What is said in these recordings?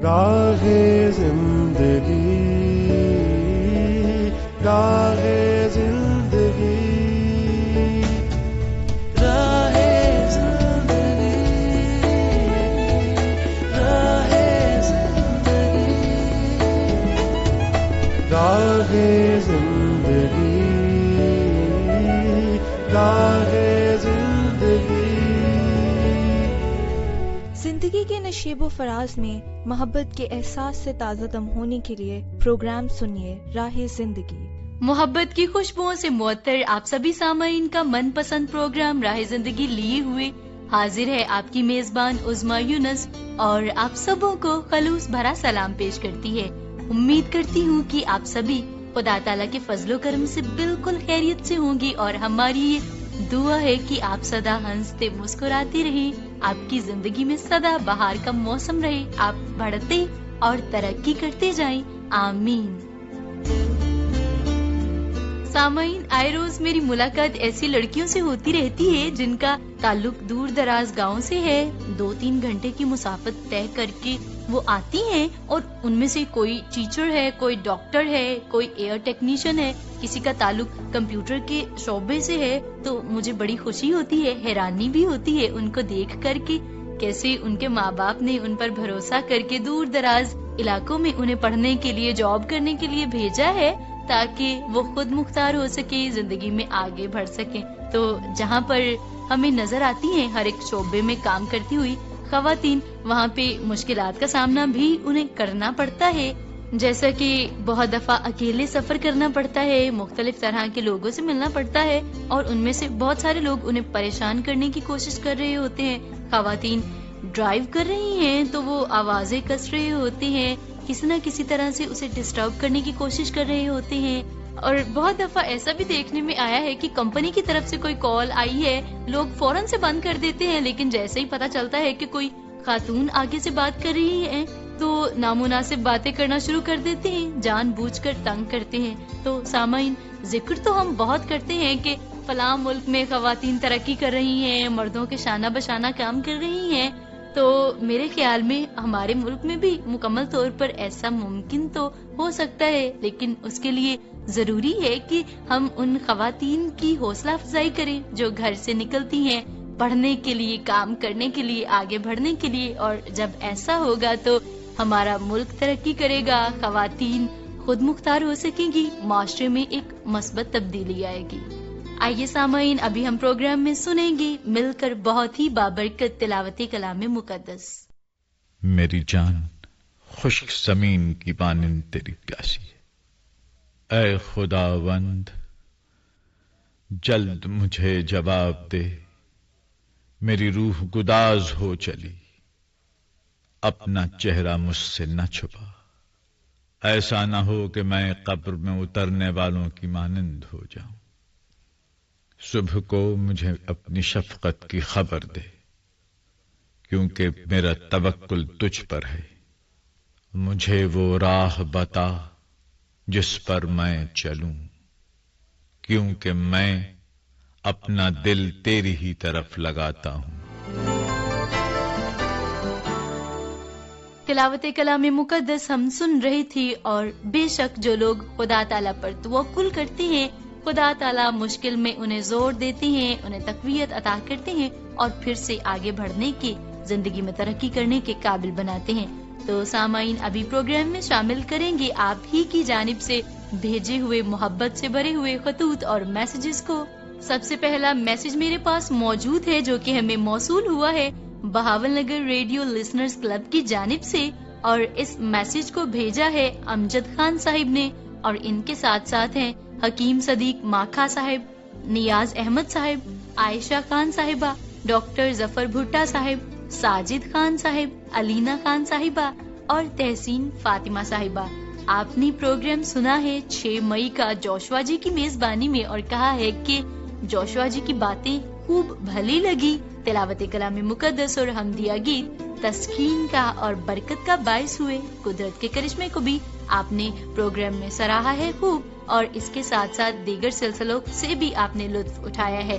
گاہے زندگی گاہے زندگی راہے زندگی راہے زندگی گاہے زندگی گاہے زندگی. زندگی کے نشیب و فراز میں محبت کے احساس سے تازہ دم ہونے کے لیے پروگرام سنیے راہ زندگی. محبت کی خوشبوؤں سے معطر آپ سبھی سامعین کا من پسند پروگرام راہ زندگی لیے ہوئے حاضر ہے آپ کی میزبان عظمیٰ یونس، اور آپ سبوں کو خلوص بھرا سلام پیش کرتی ہے. امید کرتی ہوں کہ آپ سبھی خدا تعالیٰ کے فضل و کرم سے بالکل خیریت سے ہوں گی، اور ہماری یہ دعا ہے کہ آپ سدا ہنستے مسکراتے رہیں، آپ کی زندگی میں سدا بہار کا موسم رہے، آپ بڑھتے اور ترقی کرتے جائیں، آمین. سامعین، آئے روز میری ملاقات ایسی لڑکیوں سے ہوتی رہتی ہے جن کا تعلق دور دراز گاؤں سے ہے. 2-3 گھنٹے کی مسافت طے کر کے وہ آتی ہیں، اور ان میں سے کوئی ٹیچر ہے، کوئی ڈاکٹر ہے، کوئی ایئر ٹیکنیشین ہے، کسی کا تعلق کمپیوٹر کے شعبے سے ہے. تو مجھے بڑی خوشی ہوتی ہے، حیرانی بھی ہوتی ہے ان کو دیکھ کر کے کیسے ان کے ماں باپ نے ان پر بھروسہ کر کے دور دراز علاقوں میں انہیں پڑھنے کے لیے، جاب کرنے کے لیے بھیجا ہے تاکہ وہ خود مختار ہو سکے، زندگی میں آگے بڑھ سکیں. تو جہاں پر ہمیں نظر آتی ہیں ہر ایک شعبے میں کام کرتی ہوئی خواتین، وہاں پہ مشکلات کا سامنا بھی انہیں کرنا پڑتا ہے. جیسا کہ بہت دفعہ اکیلے سفر کرنا پڑتا ہے، مختلف طرح کے لوگوں سے ملنا پڑتا ہے، اور ان میں سے بہت سارے لوگ انہیں پریشان کرنے کی کوشش کر رہے ہوتے ہیں. خواتین ڈرائیو کر رہی ہیں تو وہ آوازیں کس رہے ہوتے ہیں، کسی نہ کسی طرح سے اسے ڈسٹرب کرنے کی کوشش کر رہے ہوتے ہیں. اور بہت دفعہ ایسا بھی دیکھنے میں آیا ہے کہ کمپنی کی طرف سے کوئی کال آئی ہے، لوگ فوراً سے بند کر دیتے ہیں، لیکن جیسے ہی پتہ چلتا ہے کہ کوئی خاتون آگے سے بات کر رہی ہے تو نامناسب باتیں کرنا شروع کر دیتے ہیں، جان بوجھ کر تنگ کرتے ہیں. تو سامعین، ذکر تو ہم بہت کرتے ہیں کہ فلاں ملک میں خواتین ترقی کر رہی ہیں، مردوں کے شانہ بشانہ کام کر رہی ہیں، تو میرے خیال میں ہمارے ملک میں بھی مکمل طور پر ایسا ممکن تو ہو سکتا ہے، لیکن اس کے لیے ضروری ہے کہ ہم ان خواتین کی حوصلہ افزائی کریں جو گھر سے نکلتی ہیں پڑھنے کے لیے، کام کرنے کے لیے، آگے بڑھنے کے لیے. اور جب ایسا ہوگا تو ہمارا ملک ترقی کرے گا، خواتین خود مختار ہو سکیں گی، معاشرے میں ایک مثبت تبدیلی آئے گی. آئیے سامعین، ابھی ہم پروگرام میں سنیں گے مل کر بہت ہی بابرکت تلاوت کلام مقدس. میری جان خشک زمین کی مانند تیری پیاسی ہے، اے خداوند جلد مجھے جواب دے، میری روح گداز ہو چلی، اپنا چہرہ مجھ سے نہ چھپا، ایسا نہ ہو کہ میں قبر میں اترنے والوں کی مانند ہو جاؤں. صبح کو مجھے اپنی شفقت کی خبر دے، کیونکہ میرا توکل تجھ پر ہے. مجھے وہ راہ بتا جس پر میں چلوں، کیونکہ میں اپنا دل تیری ہی طرف لگاتا ہوں. تلاوت کلام مقدس ہم سن رہی تھی، اور بے شک جو لوگ خدا تعالیٰ پر توکل کرتے ہیں، خدا تعالیٰ مشکل میں انہیں زور دیتے ہیں، انہیں تقویت عطا کرتے ہیں، اور پھر سے آگے بڑھنے کے، زندگی میں ترقی کرنے کے قابل بناتے ہیں. تو سامعین، ابھی پروگرام میں شامل کریں گے آپ ہی کی جانب سے بھیجے ہوئے محبت سے بھرے ہوئے خطوط اور میسیجز کو. سب سے پہلا میسج میرے پاس موجود ہے جو کہ ہمیں موصول ہوا ہے Bahawal Nagar radio listeners club کی جانب سے، اور اس میسج کو بھیجا ہے امجد خان صاحب نے، اور ان کے ساتھ ساتھ ہیں حکیم صدیق ماکھا صاحب، نیاز احمد صاحب، عائشہ خان صاحبہ، ڈاکٹر ظفر بھٹا صاحب، ساجد خان صاحب، علینا خان صاحبہ اور تحسین فاطمہ صاحبہ. آپ نے پروگرام سنا ہے 6 مئی کا جوشوا جی کی میزبانی میں، اور کہا ہے کہ جوشوا جی کی باتیں خوب بھلی لگی. تلاوت کلام مقدس اور حمدیہ گیت تسکین کا اور برکت کا باعث ہوئے. قدرت کے کرشمے کو بھی آپ نے پروگرام میں سراہا ہے خوب، اور اس کے ساتھ ساتھ دیگر سلسلوں سے بھی آپ نے لطف اٹھایا ہے.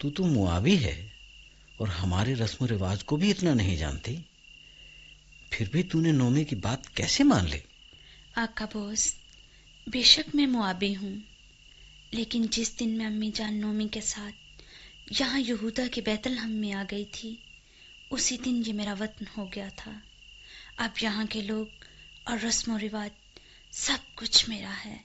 تو معاوی ہے اور ہمارے رسم و رواج کو بھی اتنا نہیں جانتی، پھر بھی تو نے نومی کی بات کیسے مان لی؟ آقا بوس، بے شک میں معابی ہوں، لیکن جس دن میں امی جان نومی کے ساتھ یہاں یہودا کے بیت لحم میں آ گئی تھی، اسی دن یہ میرا وطن ہو گیا تھا۔ اب یہاں کے لوگ اور رسم و رواج سب کچھ میرا ہے،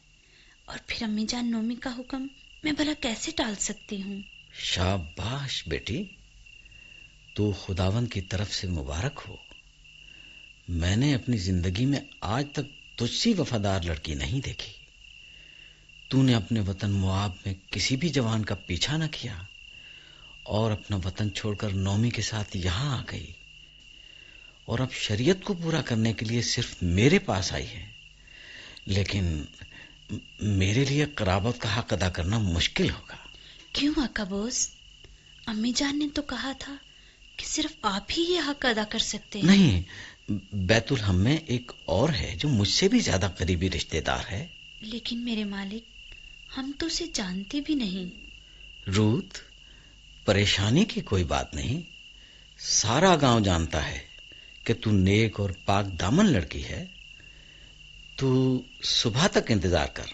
اور پھر امی جان نومی کا حکم میں بھلا کیسے ٹال سکتی ہوں؟ شاباش بیٹی، تو خداوند کی طرف سے مبارک ہو۔ میں نے اپنی زندگی میں آج تک تجھ سی وفادار لڑکی نہیں دیکھی۔ تو نے اپنے وطن مواب میں کسی بھی جوان کا پیچھا نہ کیا اور اپنا وطن چھوڑ کر نومی کے ساتھ یہاں آ گئی، اور اب شریعت کو پورا کرنے کے لیے صرف میرے پاس آئی ہے۔ لیکن میرے لیے قرابت کا حق ادا کرنا مشکل ہوگا۔ کیوں آقا بوس؟ امی جان نے تو کہا تھا کہ صرف آپ ہی یہ حق ادا کر سکتے ہیں۔ نہیں، بیت الحم میں ایک اور ہے جو مجھ سے بھی زیادہ قریبی رشتہ دار ہے۔ لیکن میرے مالک، ہم تو اسے جانتے بھی نہیں۔ روت، پریشانی کی کوئی بات نہیں، سارا گاؤں جانتا ہے کہ تو نیک اور پاک دامن لڑکی ہے۔ تو صبح تک انتظار کر،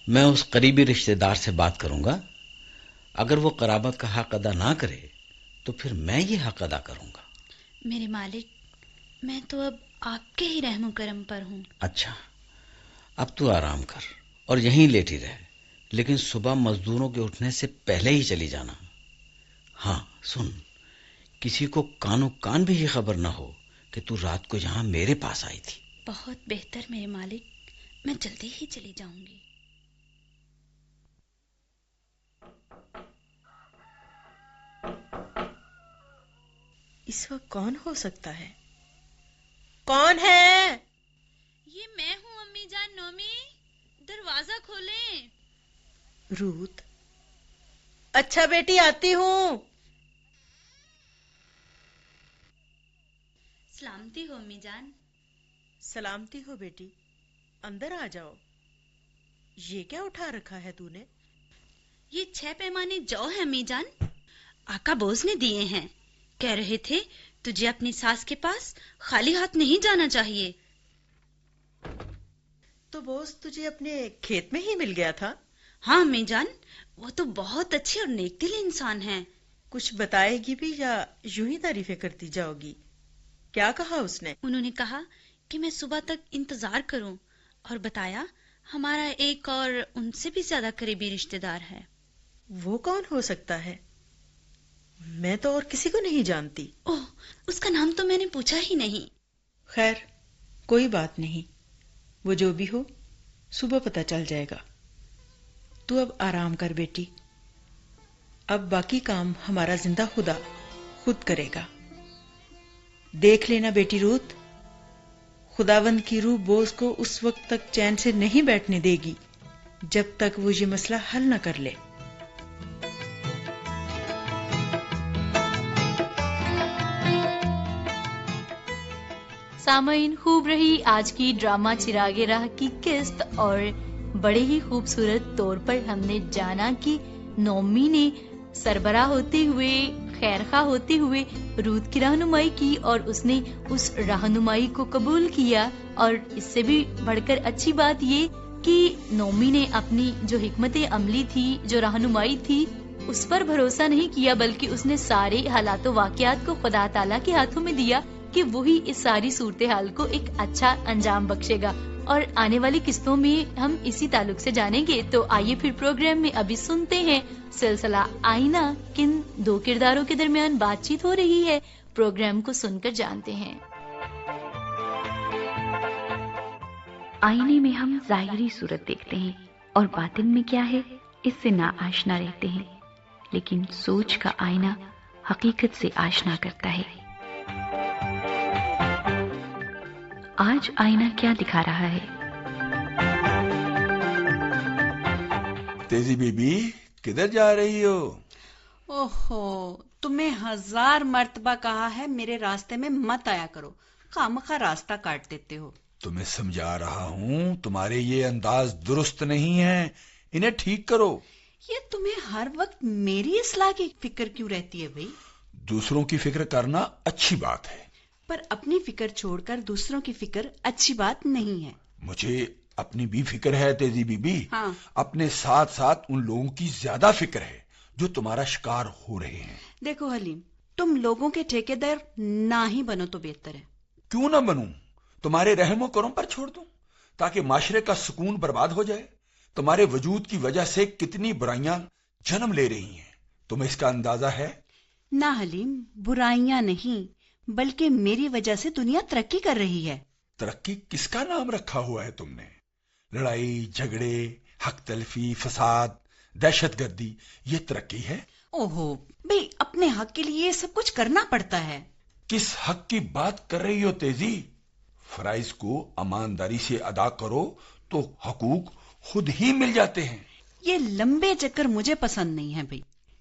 میں اس قریبی رشتہ دار سے بات کروں گا۔ اگر وہ قرابت کا حق ادا نہ کرے تو پھر میں یہ حق ادا کروں گا۔ میرے مالک، میں تو اب آپ کے ہی رحم و کرم پر ہوں۔ اچھا، اب تو آرام کر اور یہیں لیٹی رہ، لیکن صبح مزدوروں کے اٹھنے سے پہلے ہی چلی جانا۔ ہاں سن، کسی کو کانوں کان بھی یہ خبر نہ ہو کہ تو رات کو یہاں میرے پاس آئی تھی۔ بہت بہتر میرے مالک، میں جلدی ہی چلی جاؤں گی۔ اس وقت کون ہو سکتا ہے؟ کون ہے؟ یہ میں ہوں امی جان نومی، دروازہ کھولیں۔ روت، اچھا بیٹی آتی ہوں۔ سلامتی ہو امی جان۔ سلامتی ہو بیٹی، اندر آ جاؤ۔ یہ کیا اٹھا رکھا ہے تو نے؟ یہ 6 پیمانے جو ہے امی جان، آقا بوس نے دیے ہیں۔ کہہ رہے تھے تجھے اپنی ساس کے پاس خالی ہاتھ نہیں جانا چاہیے۔ تو بوس تجھے اپنے کھیت میں ہی مل گیا تھا؟ ہاں امی جان، وہ تو بہت اچھی اور نیک دل انسان ہیں۔ کچھ بتائے گی بھی یا یوں ہی تعریفیں کرتی جاؤ گی؟ کیا کہا اس نے؟ انہوں نے کہا کہ میں صبح تک انتظار کروں، اور بتایا ہمارا ایک اور ان سے بھی زیادہ قریبی رشتہ دار ہے۔ وہ کون ہو سکتا ہے؟ میں تو اور کسی کو نہیں جانتی۔ اوہ، اس کا نام تو میں نے پوچھا ہی نہیں۔ خیر، کوئی بات نہیں، وہ جو بھی ہو صبح پتہ چل جائے گا۔ تو اب آرام کر بیٹی، اب باقی کام ہمارا زندہ خدا خود کرے گا۔ دیکھ لینا بیٹی روت، خداوند کی روح بوس کو اس وقت تک چین سے نہیں بیٹھنے دے گی جب تک وہ یہ مسئلہ حل نہ کر لے۔ سامعین، خوب رہی آج کی ڈرامہ چراغ راہ کی قسط، اور بڑے ہی خوبصورت طور پر ہم نے جانا کہ نومی نے سربراہ ہوتے ہوئے، خیرخواہ ہوتے ہوئے روت کی رہنمائی کی، اور اس نے اس رہنمائی کو قبول کیا۔ اور اس سے بھی بڑھ کر اچھی بات یہ کہ نومی نے اپنی جو حکمت عملی تھی، جو رہنمائی تھی، اس پر بھروسہ نہیں کیا، بلکہ اس نے سارے حالات و واقعات کو خدا تعالیٰ کے ہاتھوں میں دیا کہ وہی اس ساری صورتحال کو ایک اچھا انجام بخشے گا۔ اور آنے والی قسطوں میں ہم اسی تعلق سے جانیں گے۔ تو آئیے پھر پروگرام میں ابھی سنتے ہیں سلسلہ آئینہ، کن 2 کرداروں کے درمیان بات چیت ہو رہی ہے، پروگرام کو سن کر جانتے ہیں۔ آئینے میں ہم ظاہری صورت دیکھتے ہیں اور باطن میں کیا ہے اس سے نا آشنا رہتے ہیں، لیکن سوچ کا آئینہ حقیقت سے آشنا کرتا ہے۔ آج آئینہ کیا دکھا رہا ہے؟ تیزی بی بی کدھر جا رہی ہو؟ اوہو، تمہیں 1000 مرتبہ کہا ہے میرے راستے میں مت آیا کرو، خامخواہ راستہ کاٹ دیتے ہو۔ تمہیں سمجھا رہا ہوں، تمہارے یہ انداز درست نہیں ہے، انہیں ٹھیک کرو۔ یہ تمہیں ہر وقت میری اصلاح کی فکر کیوں رہتی ہے بھائی؟ دوسروں کی فکر کرنا اچھی بات ہے، پر اپنی فکر چھوڑ کر دوسروں کی فکر اچھی بات نہیں ہے۔ مجھے اپنی بھی فکر ہے تیزی بی بی، ہاں، اپنے ساتھ ساتھ ان لوگوں کی زیادہ فکر ہے جو تمہارا شکار ہو رہے ہیں۔ دیکھو حلیم، تم لوگوں کے ٹھیکیدار نہ ہی بنو تو بہتر ہے۔ کیوں نہ بنوں؟ تمہارے رحم و کرم پر چھوڑ دوں تاکہ معاشرے کا سکون برباد ہو جائے۔ تمہارے وجود کی وجہ سے کتنی برائیاں جنم لے رہی ہیں، تمہیں اس کا اندازہ ہے؟ نہ حلیم، برائیاں نہیں بلکہ میری وجہ سے دنیا ترقی کر رہی ہے۔ ترقی کس کا نام رکھا ہوا ہے تم نے؟ لڑائی جھگڑے، حق تلفی، فساد، دہشت گردی، یہ ترقی ہے؟ اوہو بھئی، اپنے حق کے لیے یہ سب کچھ کرنا پڑتا ہے۔ کس حق کی بات کر رہی ہو تیزی؟ فرائض کو ایمانداری سے ادا کرو تو حقوق خود ہی مل جاتے ہیں۔ یہ لمبے چکر مجھے پسند نہیں ہے بھئی،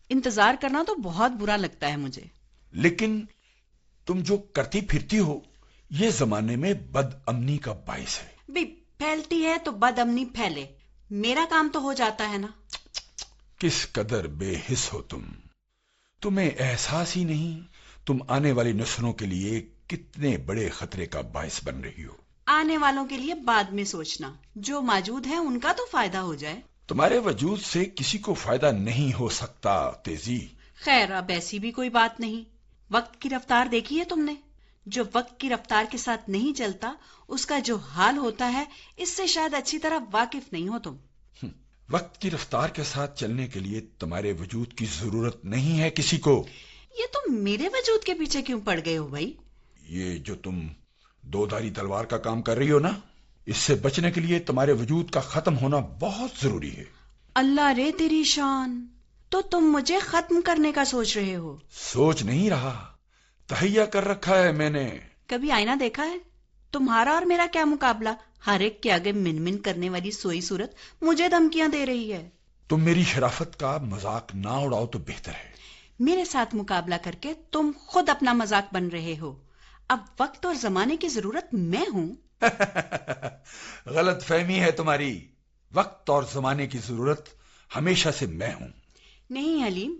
انتظار کرنا تو بہت برا لگتا ہے مجھے۔ لیکن تم جو کرتی پھرتی ہو یہ زمانے میں بد امنی کا باعث ہے۔ بھئی پھیلتی ہے تو بد امنی پھیلے، میرا کام تو ہو جاتا ہے نا۔ کس قدر بے حس ہو تمہیں احساس ہی نہیں تم آنے والی نسلوں کے لیے کتنے بڑے خطرے کا باعث بن رہی ہو۔ آنے والوں کے لیے بعد میں سوچنا، جو موجود ہے ان کا تو فائدہ ہو جائے۔ تمہارے وجود سے کسی کو فائدہ نہیں ہو سکتا تیزی۔ خیر اب ایسی بھی کوئی بات نہیں، وقت کی رفتار دیکھی ہے تم نے؟ جو وقت کی رفتار کے ساتھ نہیں چلتا اس کا جو حال ہوتا ہے، اس سے شاید اچھی طرح واقف نہیں ہو تم۔ وقت کی رفتار کے ساتھ چلنے کے لیے تمہارے وجود کی ضرورت نہیں ہے کسی کو۔ یہ تم میرے وجود کے پیچھے کیوں پڑ گئے ہو بھائی؟ یہ جو تم دو دھاری تلوار کا کام کر رہی ہو نا، اس سے بچنے کے لیے تمہارے وجود کا ختم ہونا بہت ضروری ہے۔ اللہ رے تیری شان، تو تم مجھے ختم کرنے کا سوچ رہے ہو؟ سوچ نہیں رہا، تہیا کر رکھا ہے میں نے۔ کبھی آئینہ دیکھا ہے؟ تمہارا اور میرا کیا مقابلہ؟ ہر ایک کے آگے من من کرنے والی سوئی صورت مجھے دھمکیاں دے رہی ہے۔ تم میری شرافت کا مذاق نہ اڑاؤ تو بہتر ہے۔ میرے ساتھ مقابلہ کر کے تم خود اپنا مذاق بن رہے ہو۔ اب وقت اور زمانے کی ضرورت میں ہوں۔ غلط فہمی ہے تمہاری، وقت اور زمانے کی ضرورت ہمیشہ سے میں ہوں۔ نہیں حلیم،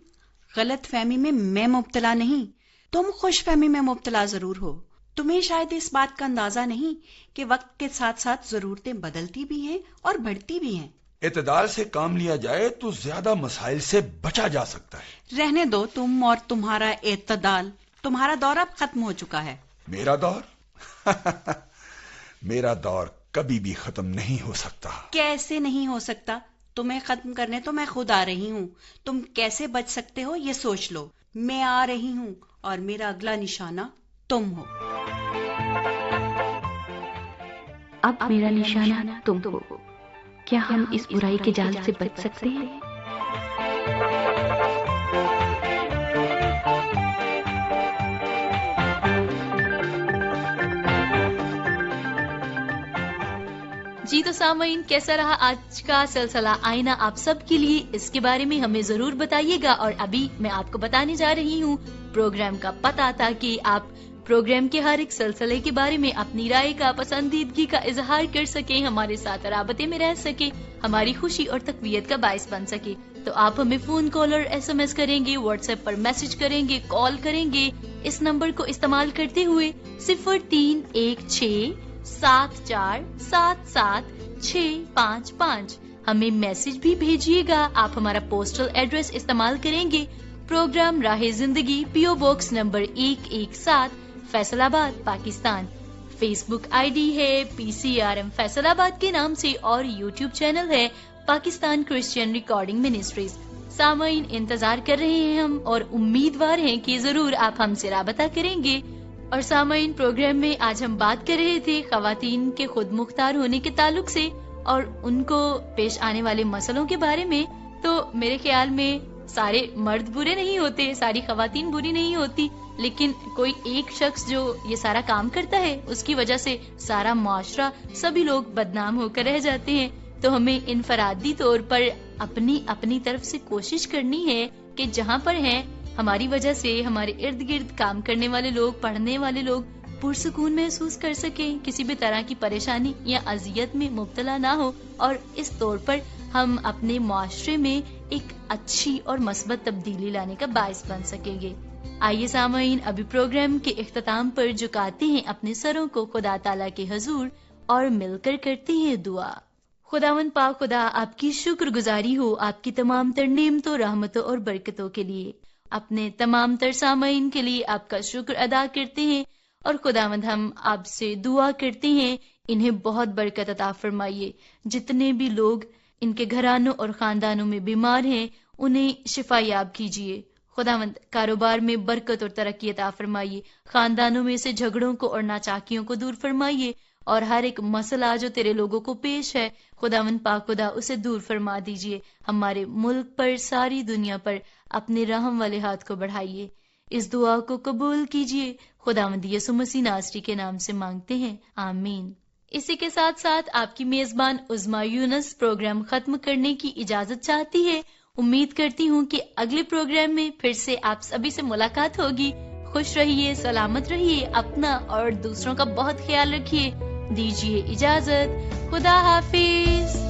غلط فہمی میں میں مبتلا نہیں، تم خوش فہمی میں مبتلا ضرور ہو۔ تمہیں شاید اس بات کا اندازہ نہیں کہ وقت کے ساتھ ساتھ ضرورتیں بدلتی بھی ہیں اور بڑھتی بھی ہیں۔ اعتدال سے کام لیا جائے تو زیادہ مسائل سے بچا جا سکتا ہے۔ رہنے دو تم اور تمہارا اعتدال، تمہارا دور اب ختم ہو چکا ہے۔ میرا دور؟ میرا دور کبھی بھی ختم نہیں ہو سکتا۔ کیسے نہیں ہو سکتا؟ تمہیں ختم کرنے تو میں خود آ رہی ہوں، تم کیسے بچ سکتے ہو یہ سوچ لو۔ میں آ رہی ہوں اور میرا اگلا نشانہ تم ہو۔ اب میرا نشانہ تم ہو۔ کیا ہم اس برائی کے جال سے بچ سکتے ہیں؟ جی تو سامعین، کیسا رہا آج کا سلسلہ آئینہ آپ سب کے لیے؟ اس کے بارے میں ہمیں ضرور بتائیے گا۔ اور ابھی میں آپ کو بتانے جا رہی ہوں پروگرام کا پتہ، تاکہ آپ پروگرام کے ہر ایک سلسلے کے بارے میں اپنی رائے کا، پسندیدگی کا اظہار کر سکیں، ہمارے ساتھ رابطے میں رہ سکیں، ہماری خوشی اور تقویت کا باعث بن سکے۔ تو آپ ہمیں فون کال اور SMS کریں گے، واٹس ایپ پر میسج کریں گے، کال کریں گے اس نمبر کو استعمال کرتے ہوئے 0316 74 77 655۔ ہمیں میسج بھی بھیجیے گا۔ آپ ہمارا پوسٹل ایڈریس استعمال کریں گے، پروگرام راہ زندگی، PO باکس نمبر 117، فیصل آباد، پاکستان۔ فیس بک ID ہے PCRM فیصل آباد کے نام سے، اور YouTube چینل ہے پاکستان کرسچین ریکارڈنگ منسٹریز۔ سامعین، انتظار کر رہے ہیں ہم، اور امیدوار ہیں کہ ضرور آپ ہم سے رابطہ کریں گے۔ اور سامعین، پروگرام میں آج ہم بات کر رہے تھے خواتین کے خود مختار ہونے کے تعلق سے اور ان کو پیش آنے والے مسئلوں کے بارے میں۔ تو میرے خیال میں سارے مرد برے نہیں ہوتے، ساری خواتین بری نہیں ہوتی، لیکن کوئی ایک شخص جو یہ سارا کام کرتا ہے اس کی وجہ سے سارا معاشرہ، سبھی لوگ بدنام ہو کر رہ جاتے ہیں۔ تو ہمیں انفرادی طور پر اپنی طرف سے کوشش کرنی ہے کہ جہاں پر ہیں ہماری وجہ سے ہمارے ارد گرد کام کرنے والے لوگ، پڑھنے والے لوگ پرسکون محسوس کر سکیں، کسی بھی طرح کی پریشانی یا اذیت میں مبتلا نہ ہو، اور اس طور پر ہم اپنے معاشرے میں ایک اچھی اور مثبت تبدیلی لانے کا باعث بن سکیں گے۔ آئیے سامعین، ابھی پروگرام کے اختتام پر جھکاتے ہیں اپنے سروں کو خدا تعالیٰ کے حضور اور مل کر کرتے ہیں دعا۔ خداوند پاک خدا، آپ کی شکر گزاری ہو آپ کی تمام تر نعمتوں، رحمتوں اور برکتوں کے لیے۔ اپنے تمام تر سامعین کے لیے آپ کا شکر ادا کرتے ہیں، اور خداوند ہم آپ سے دعا کرتے ہیں انہیں بہت برکت عطا فرمائیے۔ جتنے بھی لوگ ان کے گھرانوں اور خاندانوں میں بیمار ہیں انہیں شفا یاب کیجیے۔ خداوند کاروبار میں برکت اور ترقی عطا فرمائیے، خاندانوں میں سے جھگڑوں کو اور ناچاکیوں کو دور فرمائیے، اور ہر ایک مسئلہ جو تیرے لوگوں کو پیش ہے خداوند پاک خدا اسے دور فرما دیجیے۔ ہمارے ملک پر، ساری دنیا پر اپنے رحم والے ہاتھ کو بڑھائیے۔ اس دعا کو قبول کیجیے، خداوند یسوع مسیح ناصری کے نام سے مانگتے ہیں، آمین۔ اسی کے ساتھ ساتھ آپ کی میزبان عظمیٰ یونس پروگرام ختم کرنے کی اجازت چاہتی ہے۔ امید کرتی ہوں کہ اگلے پروگرام میں پھر سے آپ سبھی سے ملاقات ہوگی۔ خوش رہیے، سلامت رہیے، اپنا اور دوسروں کا بہت خیال رکھیے۔ دیجیے اجازت، خدا حافظ۔